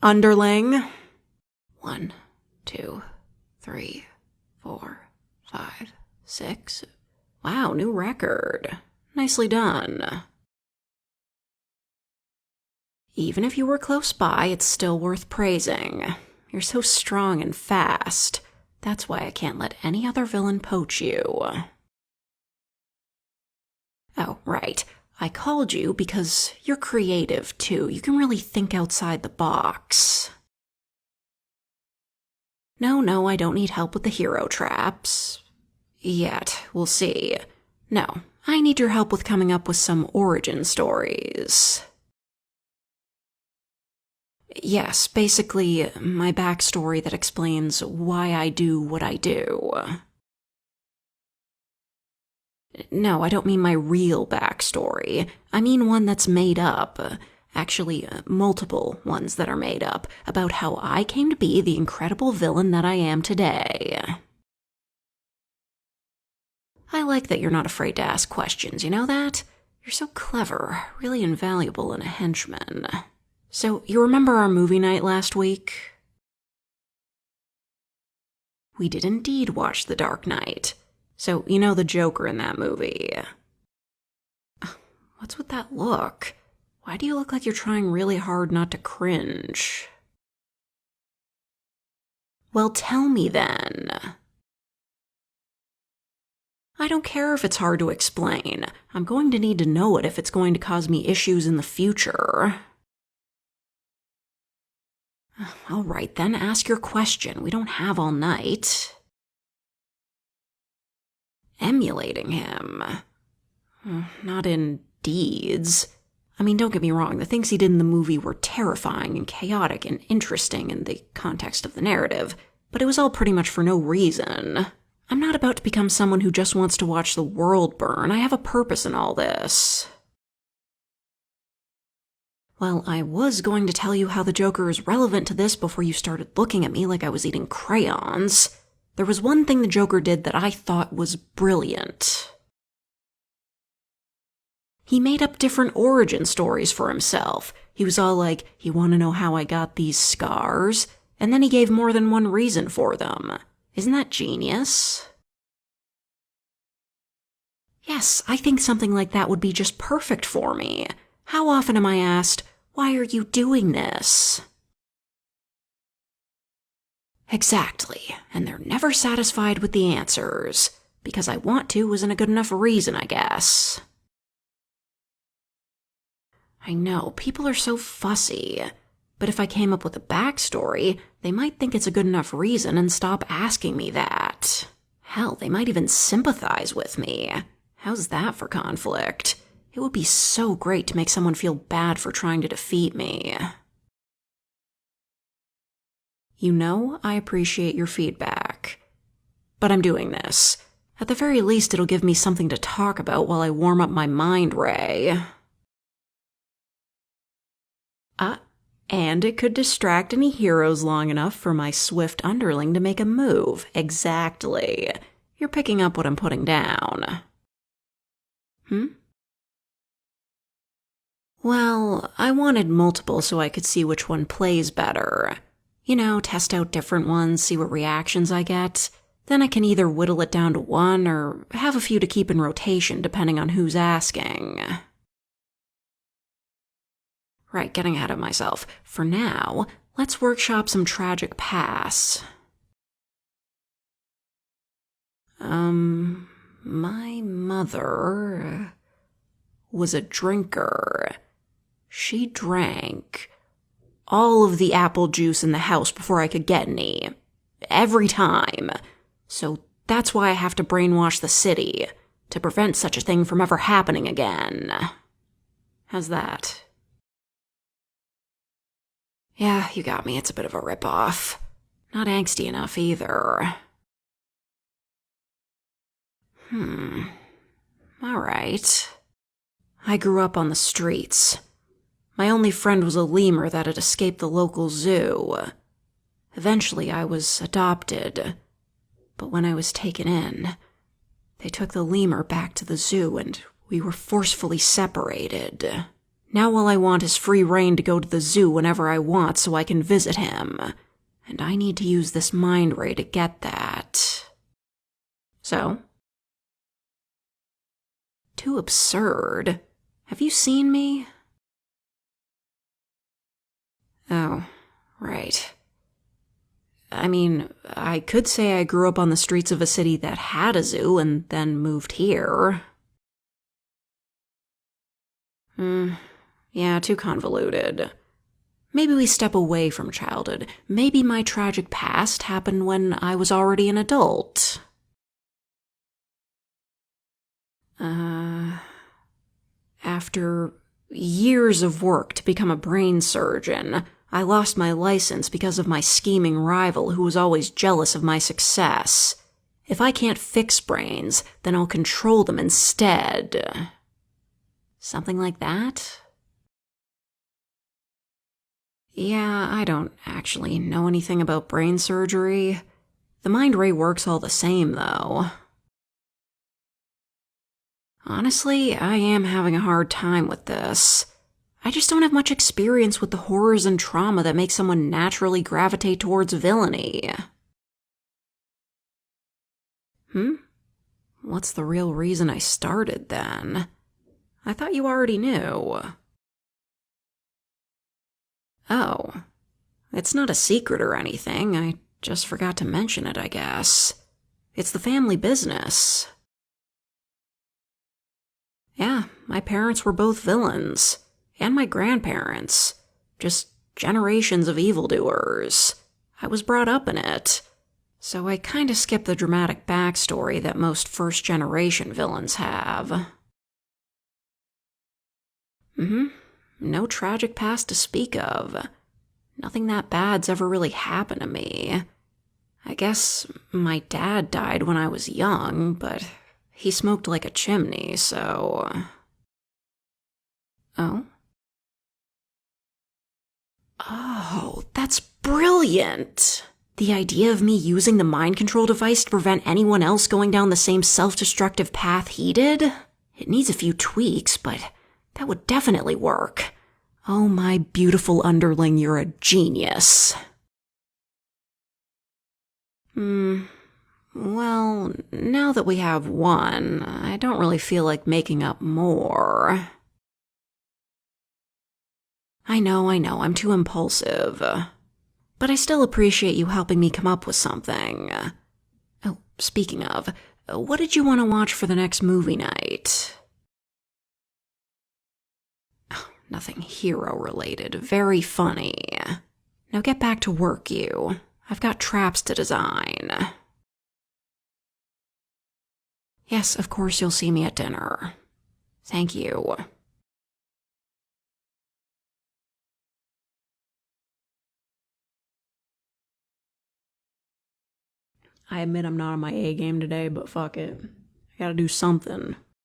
Underling. 1, 2, 3, 4, 5, 6. Wow, new record. Nicely done. Even if you were close by, it's still worth praising. You're so strong and fast. That's why I can't let any other villain poach you. Oh, right. I called you because you're creative, too. You can really think outside the box. No, I don't need help with the hero traps. Yet, we'll see. No, I need your help with coming up with some origin stories. Yes, basically, my backstory that explains why I do what I do. No, I don't mean my real backstory. I mean one that's made up. Actually, multiple ones that are made up, about how I came to be the incredible villain that I am today. I like that you're not afraid to ask questions, you know that? You're so clever, really invaluable in a henchman. So, you remember our movie night last week? We did indeed watch The Dark Knight. So, you know the Joker in that movie. What's with that look? Why do you look like you're trying really hard not to cringe? Well, tell me then. I don't care if it's hard to explain. I'm going to need to know it if it's going to cause me issues in the future. All right, then ask your question. We don't have all night. Emulating him. Not in deeds. I mean, don't get me wrong, the things he did in the movie were terrifying and chaotic and interesting in the context of the narrative, but it was all pretty much for no reason. I'm not about to become someone who just wants to watch the world burn. I have a purpose in all this. Well, I was going to tell you how the Joker is relevant to this before you started looking at me like I was eating crayons. There was one thing the Joker did that I thought was brilliant. He made up different origin stories for himself. He was all like, you want to know how I got these scars? And then he gave more than one reason for them. Isn't that genius? Yes, I think something like that would be just perfect for me. How often am I asked, why are you doing this? Exactly, and they're never satisfied with the answers. Because I want to isn't a good enough reason, I guess. I know, people are so fussy. But if I came up with a backstory, they might think it's a good enough reason and stop asking me that. Hell, they might even sympathize with me. How's that for conflict? It would be so great to make someone feel bad for trying to defeat me. You know, I appreciate your feedback. But I'm doing this. At the very least, it'll give me something to talk about while I warm up my mind ray. And it could distract any heroes long enough for my swift underling to make a move. Exactly. You're picking up what I'm putting down. Well, I wanted multiple so I could see which one plays better. You know, test out different ones, see what reactions I get. Then I can either whittle it down to one or have a few to keep in rotation depending on who's asking. Right, getting ahead of myself. For now, let's workshop some tragic pasts. My mother was a drinker. She drank all of the apple juice in the house before I could get any. Every time. So that's why I have to brainwash the city, to prevent such a thing from ever happening again. How's that? Yeah, you got me. It's a bit of a ripoff. Not angsty enough either. Alright. I grew up on the streets. My only friend was a lemur that had escaped the local zoo. Eventually, I was adopted. But when I was taken in, they took the lemur back to the zoo and we were forcefully separated. Now all I want is free reign to go to the zoo whenever I want so I can visit him. And I need to use this mind ray to get that. So? Too absurd. Have you seen me? Oh, right. I mean, I could say I grew up on the streets of a city that had a zoo and then moved here. Yeah, too convoluted. Maybe we step away from childhood. Maybe my tragic past happened when I was already an adult. After years of work to become a brain surgeon, I lost my license because of my scheming rival who was always jealous of my success. If I can't fix brains, then I'll control them instead. Something like that? Yeah, I don't actually know anything about brain surgery. The mind ray works all the same, though. Honestly, I am having a hard time with this. I just don't have much experience with the horrors and trauma that make someone naturally gravitate towards villainy. What's the real reason I started, then? I thought you already knew. Oh. It's not a secret or anything. I just forgot to mention it, I guess. It's the family business. Yeah, my parents were both villains. And my grandparents. Just generations of evildoers. I was brought up in it. So I kinda skipped the dramatic backstory that most first-generation villains have. No tragic past to speak of. Nothing that bad's ever really happened to me. I guess my dad died when I was young, but he smoked like a chimney, so... Oh? Oh, that's brilliant! The idea of me using the mind control device to prevent anyone else going down the same self-destructive path he did? It needs a few tweaks, but that would definitely work. Oh, my beautiful underling, you're a genius. Well, now that we have one, I don't really feel like making up more. I know, I'm too impulsive. But I still appreciate you helping me come up with something. Oh, speaking of, what did you want to watch for the next movie night? Oh, nothing hero-related. Very funny. Now get back to work, you. I've got traps to design. Yes, of course you'll see me at dinner. Thank you. I admit I'm not on my A game today, but fuck it. I gotta do something.